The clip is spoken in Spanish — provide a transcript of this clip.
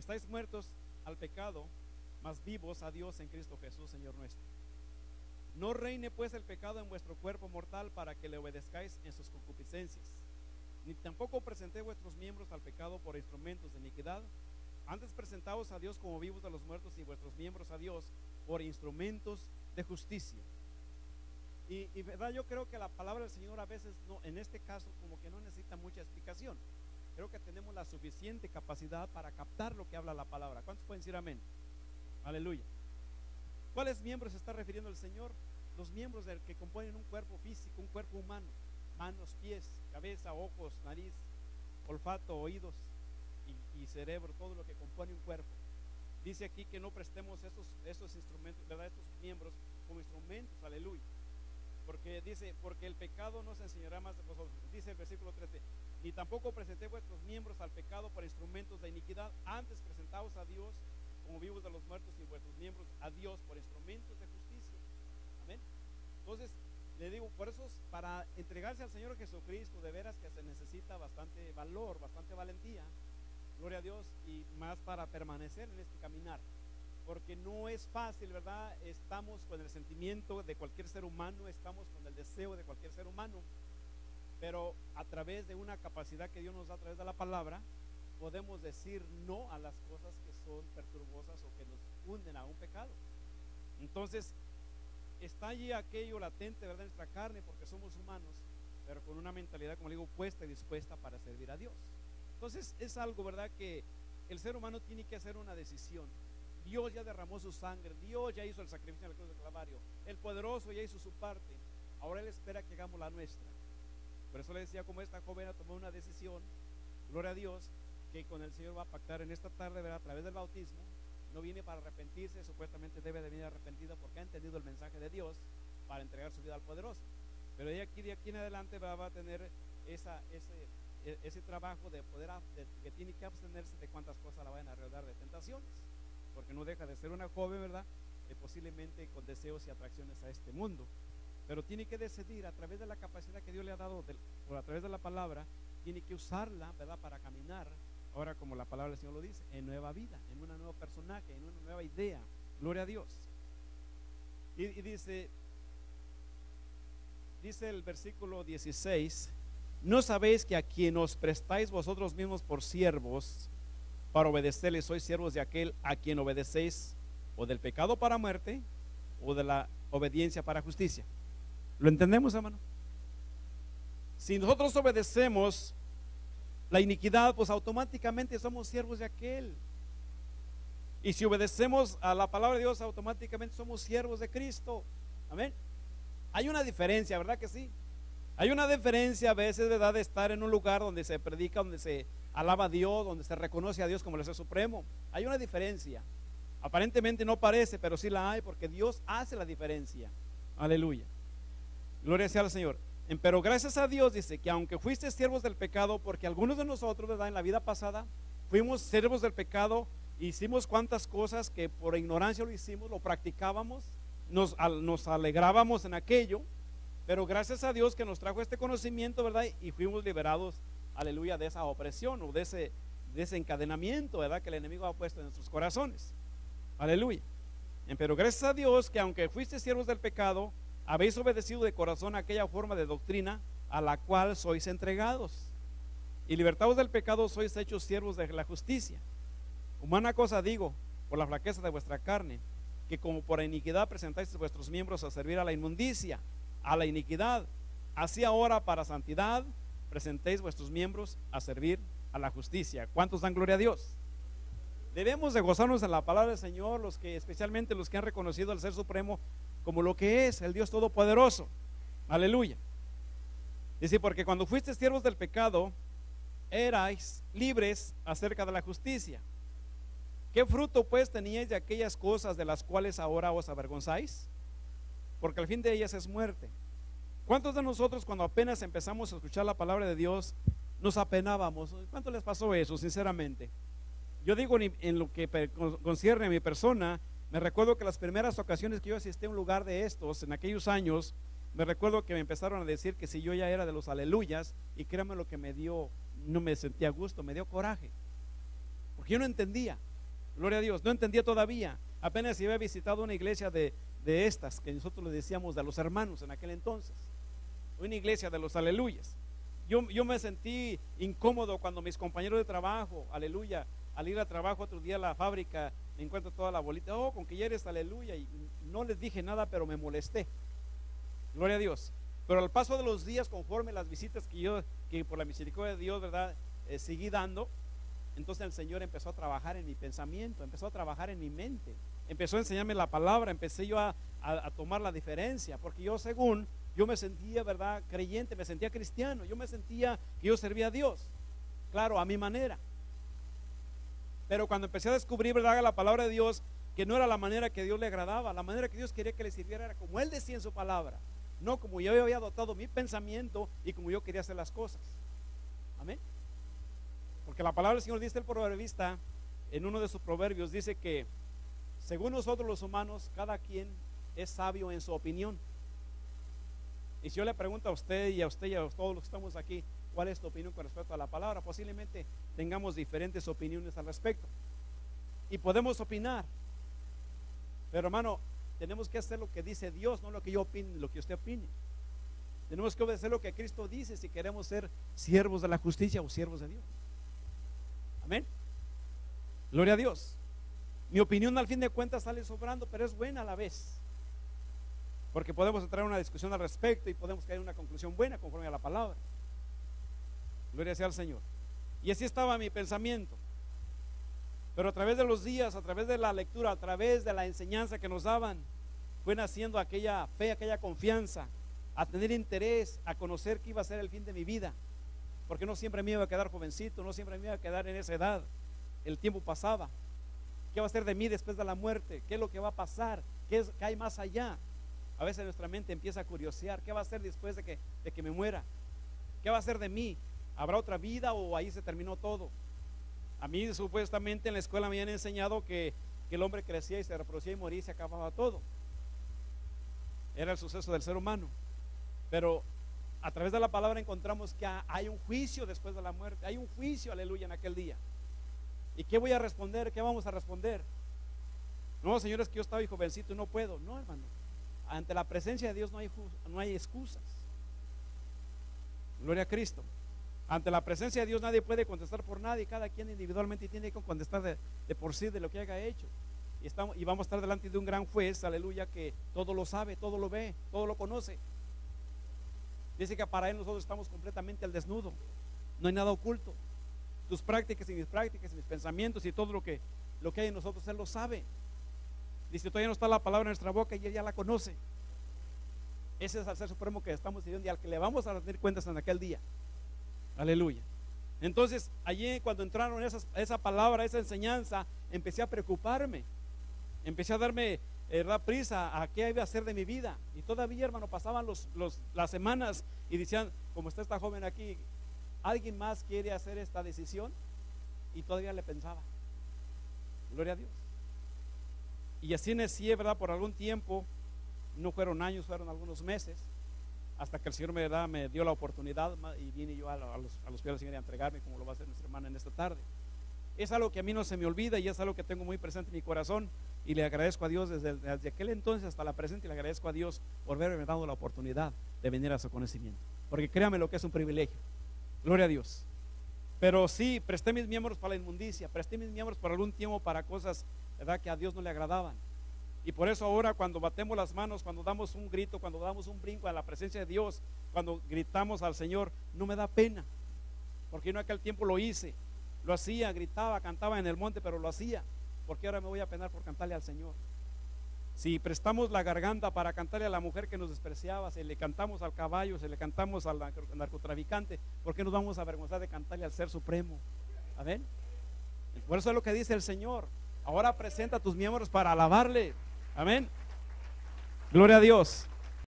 Estáis muertos al pecado, mas vivos a Dios en Cristo Jesús, Señor nuestro. No reine pues el pecado en vuestro cuerpo mortal para que le obedezcáis en sus concupiscencias, ni tampoco presentéis vuestros miembros al pecado por instrumentos de iniquidad. Antes presentaos a Dios como vivos de los muertos y vuestros miembros a Dios por instrumentos de justicia. Y verdad, yo creo que la palabra del Señor a veces no, en este caso como que no necesita mucha explicación. Creo que tenemos la suficiente capacidad para captar lo que habla la palabra. ¿Cuántos pueden decir amén? Aleluya. ¿Cuáles miembros se está refiriendo el Señor? Los miembros que componen un cuerpo físico, un cuerpo humano: manos, pies, cabeza, ojos, nariz, olfato, oídos y cerebro, todo lo que compone un cuerpo. Dice aquí que no prestemos esos instrumentos, ¿verdad? Estos miembros como instrumentos, aleluya. Porque dice, porque el pecado no se enseñará más de vosotros. Dice el versículo 13: ni tampoco presenté vuestros miembros al pecado por instrumentos de iniquidad. Antes presentaos a Dios como vivos de los muertos y vuestros miembros a Dios por instrumentos de justicia. Amén. Entonces, le digo, por eso para entregarse al Señor Jesucristo, de veras que se necesita bastante valor, bastante valentía, gloria a Dios, y más para permanecer en este caminar. Porque no es fácil, ¿verdad? Estamos con el sentimiento de cualquier ser humano, estamos con el deseo de cualquier ser humano, pero a través de una capacidad que Dios nos da a través de la palabra, podemos decir no a las cosas que son perturbosas o que nos hunden a un pecado. Entonces, está allí aquello latente, ¿verdad?, en nuestra carne, porque somos humanos, pero con una mentalidad, como le digo, puesta y dispuesta para servir a Dios. Entonces, es algo, ¿verdad?, que el ser humano tiene que hacer una decisión. Dios ya derramó su sangre, Dios ya hizo el sacrificio en la cruz del Calvario, el poderoso ya hizo su parte, ahora Él espera que hagamos la nuestra. Por eso le decía, como esta joven tomó una decisión, gloria a Dios, que con el Señor va a pactar en esta tarde, ¿verdad?, a través del bautismo. No viene para arrepentirse, supuestamente debe de venir arrepentida porque ha entendido el mensaje de Dios para entregar su vida al poderoso. Pero de aquí en adelante va a tener ese trabajo de poder, que tiene que abstenerse de cuantas cosas la vayan a rodear de tentaciones, porque no deja de ser una joven, ¿verdad?, posiblemente con deseos y atracciones a este mundo, pero tiene que decidir a través de la capacidad que Dios le ha dado, por a través de la palabra, tiene que usarla, ¿verdad?, para caminar, ahora como la palabra del Señor lo dice, en nueva vida, en un nuevo personaje, en una nueva idea, gloria a Dios. Y dice el versículo 16: ¿no sabéis que a quien os prestáis vosotros mismos por siervos para obedecerle, sois siervos de aquel a quien obedecéis, o del pecado para muerte, o de la obediencia para justicia? ¿Lo entendemos, hermano? Si nosotros obedecemos la iniquidad, pues automáticamente somos siervos de aquel. Y si obedecemos a la palabra de Dios, automáticamente somos siervos de Cristo. Amén. Hay una diferencia, ¿verdad que sí? Hay una diferencia a veces, ¿verdad?, de estar en un lugar donde se predica, donde se alaba a Dios, donde se reconoce a Dios como el Ser Supremo. Hay una diferencia. Aparentemente no parece, pero sí la hay, porque Dios hace la diferencia. Aleluya. Gloria sea al Señor. Pero gracias a Dios, dice que aunque fuiste siervos del pecado, porque algunos de nosotros, ¿verdad?, en la vida pasada fuimos siervos del pecado, hicimos cuantas cosas que por ignorancia lo hicimos, lo practicábamos, nos alegrábamos en aquello, pero gracias a Dios que nos trajo este conocimiento, ¿verdad?, y fuimos liberados, aleluya, de esa opresión o de ese encadenamiento, ¿verdad?, que el enemigo ha puesto en nuestros corazones. Aleluya. Pero gracias a Dios que aunque fuiste siervos del pecado, habéis obedecido de corazón aquella forma de doctrina a la cual sois entregados, y libertados del pecado sois hechos siervos de la justicia. Humana cosa digo, por la flaqueza de vuestra carne, que como por iniquidad presentáis vuestros miembros a servir a la inmundicia, a la iniquidad, así ahora para santidad presentéis vuestros miembros a servir a la justicia. ¿Cuántos dan gloria a Dios? Debemos de gozarnos en la palabra del Señor, especialmente los que han reconocido al Ser Supremo como lo que es, el Dios Todopoderoso. Aleluya. Dice, porque cuando fuisteis siervos del pecado, erais libres acerca de la justicia. ¿Qué fruto pues teníais de aquellas cosas de las cuales ahora os avergonzáis? Porque el fin de ellas es muerte. ¿Cuántos de nosotros, cuando apenas empezamos a escuchar la palabra de Dios, nos apenábamos? ¿Cuánto les pasó eso, sinceramente? Yo digo, en lo que concierne a mi persona, me recuerdo que las primeras ocasiones que yo asistí a un lugar de estos, en aquellos años, me recuerdo que me empezaron a decir que si yo ya era de los aleluyas, y créanme lo que me dio, no me sentía a gusto, me dio coraje, porque yo no entendía. Gloria a Dios, no entendía todavía. Apenas había visitado una iglesia de estas que nosotros le decíamos de los hermanos en aquel entonces, una iglesia de los aleluyas. Yo me sentí incómodo cuando mis compañeros de trabajo, aleluya, al ir a trabajo otro día a la fábrica, me encuentro toda la bolita, oh, con que ya eres aleluya, y no les dije nada, pero me molesté. Gloria a Dios. Pero al paso de los días, conforme las visitas que por la misericordia de Dios, ¿verdad? Seguí dando, entonces el Señor empezó a trabajar en mi pensamiento, empezó a trabajar en mi mente, empezó a enseñarme la palabra, empecé yo a tomar la diferencia, porque yo me sentía, ¿verdad?, creyente, me sentía cristiano, yo me sentía que yo servía a Dios, claro, a mi manera. Pero cuando empecé a descubrir, ¿verdad?, la palabra de Dios, que no era la manera que Dios le agradaba, la manera que Dios quería que le sirviera era como Él decía en su palabra, no como yo había adoptado mi pensamiento y como yo quería hacer las cosas. Amén. Porque la palabra del Señor dice, el proverbista, en uno de sus proverbios, dice que según nosotros los humanos, cada quien es sabio en su opinión. Y si yo le pregunto a usted y a todos los que estamos aquí, ¿cuál es tu opinión con respecto a la palabra? Posiblemente tengamos diferentes opiniones al respecto. Y podemos opinar. Pero hermano, tenemos que hacer lo que dice Dios, no lo que yo opine, lo que usted opine. Tenemos que obedecer lo que Cristo dice si queremos ser siervos de la justicia o siervos de Dios. Amén. Gloria a Dios. Mi opinión al fin de cuentas sale sobrando, pero es buena a la vez, porque podemos entrar en una discusión al respecto y podemos caer en una conclusión buena conforme a la palabra. Gloria sea al Señor. Y así estaba mi pensamiento. Pero a través de los días, a través de la lectura, a través de la enseñanza que nos daban, fue naciendo aquella fe, aquella confianza, a tener interés, a conocer que iba a ser el fin de mi vida. Porque no siempre me iba a quedar jovencito, no siempre me iba a quedar en esa edad. El tiempo pasaba. ¿Qué va a ser de mí después de la muerte? ¿Qué es lo que va a pasar? ¿Qué hay más allá? A veces nuestra mente empieza a curiosear. ¿Qué va a ser después de que me muera? ¿Qué va a ser de mí? ¿Habrá otra vida o ahí se terminó todo? A mí supuestamente en la escuela me habían enseñado que el hombre crecía y se reproducía y moría y se acababa todo. Era el suceso del ser humano. Pero a través de la palabra encontramos que hay un juicio después de la muerte. Hay un juicio, aleluya, en aquel día. ¿Y qué voy a responder? ¿Qué vamos a responder? No, señores, que yo estaba jovencito y no puedo. No, hermano. Ante la presencia de Dios no hay excusas. Gloria a Cristo. Ante la presencia de Dios nadie puede contestar por nadie. Cada quien individualmente tiene que contestar de por sí de lo que haya hecho. Y vamos a estar delante de un gran juez, aleluya, que todo lo sabe, todo lo ve, todo lo conoce. Dice que para Él nosotros estamos completamente al desnudo. No hay nada oculto. Tus prácticas y mis pensamientos y todo lo que hay en nosotros, Él lo sabe. Dice, todavía no está la palabra en nuestra boca y Él ya la conoce. Ese es el ser supremo que estamos sirviendo y al que le vamos a rendir cuentas en aquel día. Aleluya. Entonces, allí cuando entraron esa palabra, esa enseñanza, empecé a preocuparme. Empecé a darme prisa a qué iba a hacer de mi vida. Y todavía, hermano, pasaban las semanas y decían, como está esta joven aquí, ¿alguien más quiere hacer esta decisión? Y todavía le pensaba. Gloria a Dios. Y así nací, ¿verdad? Por algún tiempo, no fueron años, fueron algunos meses, hasta que el Señor me dio la oportunidad y vine yo a los pies del Señor a entregarme, como lo va a hacer nuestra hermana en esta tarde. Es algo que a mí no se me olvida y es algo que tengo muy presente en mi corazón y le agradezco a Dios desde aquel entonces hasta la presente, y le agradezco a Dios por haberme dado la oportunidad de venir a su conocimiento, porque créame lo que es un privilegio. Gloria a Dios. Pero sí, presté mis miembros para la inmundicia, presté mis miembros por algún tiempo para cosas, ¿verdad?, que a Dios no le agradaban. Y por eso ahora cuando batemos las manos, cuando damos un grito, cuando damos un brinco a la presencia de Dios, cuando gritamos al Señor, no me da pena, porque yo en aquel tiempo lo hice, lo hacía, gritaba, cantaba en el monte, pero lo hacía. Porque ahora me voy a penar por cantarle al Señor. Si prestamos la garganta para cantarle a la mujer que nos despreciaba, si le cantamos al caballo, si le cantamos al narcotraficante, ¿por qué nos vamos a avergonzar de cantarle al Ser Supremo? ¿Amén? Por eso es lo que dice el Señor. Ahora presenta tus miembros para alabarle. Amén. Gloria a Dios.